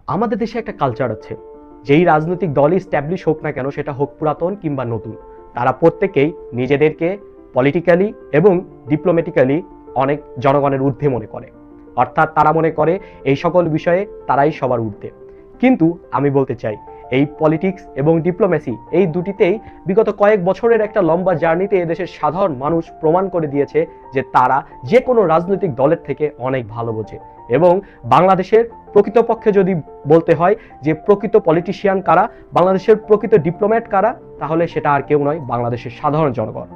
আমাদের দেশে একটা কালচার আছে, যেই রাজনৈতিক দলই স্ট্যাবলিশ হোক না কেন, সেটা হোক পুরাতন কিংবা নতুন, তারা প্রত্যেকেই নিজেদেরকে পলিটিক্যালি এবং ডিপ্লোম্যাটিক্যালি অনেক জনগণের ঊর্ধ্বে মনে করে। অর্থাৎ তারা মনে করে এই সকল বিষয়ে তারাই সবার ঊর্ধ্বে। কিন্তু আমি বলতে চাই, এই পলিটিক্স এবং ডিপ্লোমেসি এই দুটিতেই বিগত কয়েক বছরের একটা লম্বা জার্নিতে এদেশের সাধারণ মানুষ প্রমাণ করে দিয়েছে যে তারা যে কোনো রাজনৈতিক দলের থেকে অনেক ভালো বোঝে। এবং বাংলাদেশের প্রকৃতপক্ষে যদি বলতে হয় যে প্রকৃত পলিটিশিয়ান কারা, বাংলাদেশের প্রকৃত ডিপ্লোম্যাট কারা, তাহলে সেটা আর কেউ নয়, বাংলাদেশের সাধারণ জনগণ।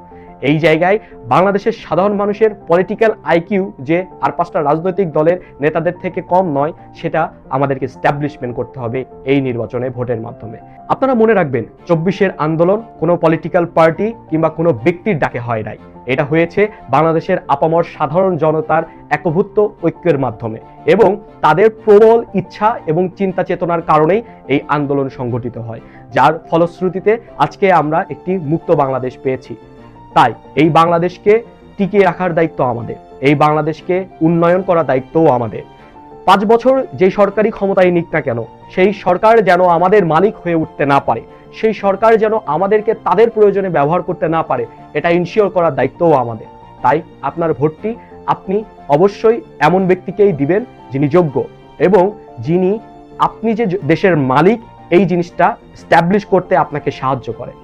এই জায়গায় বাংলাদেশের সাধারণ মানুষের পলিটিক্যাল আইকিউ যে আর পাঁচটা রাজনৈতিক দলের নেতাদের থেকে কম নয়, সেটা আমাদেরকে স্ট্যাবলিশমেন্ট করতে হবে এই নির্বাচনে ভোটের মাধ্যমে। আপনারা মনে রাখবেন, 24-এর আন্দোলন কোনো পলিটিক্যাল পার্টি কিংবা কোনো ব্যক্তির ডাকে হয় নাই। এটা হয়েছে বাংলাদেশের আপামর সাধারণ জনতার একভূত ঐক্যের মাধ্যমে এবং তাদের প্রবল ইচ্ছা এবং চিন্তা চেতনার কারণেই এই আন্দোলন সংগঠিত হয়, যার ফলশ্রুতিতে আজকে আমরা একটি মুক্ত বাংলাদেশ পেয়েছি। তাই এই বাংলাদেশকে টিকিয়ে রাখার দায়িত্ব আমাদের, এই বাংলাদেশকে উন্নয়ন করার দায়িত্বও আমাদের। 5 বছর যেই সরকারি ক্ষমতায় নিক না কেন, সেই সরকার যেন আমাদের মালিক হয়ে উঠতে না পারে, সেই সরকার যেন আমাদেরকে তাদের প্রয়োজনে ব্যবহার করতে না পারে, এটা ইনশিওর করার দায়িত্বও আমাদের। তাই আপনার ভোটটি আপনি অবশ্যই এমন ব্যক্তিকেই দিবেন যিনি যোগ্য এবং যিনি আপনি যে দেশের মালিক এই জিনিসটা স্ট্যাবলিশ করতে আপনাকে সাহায্য করে।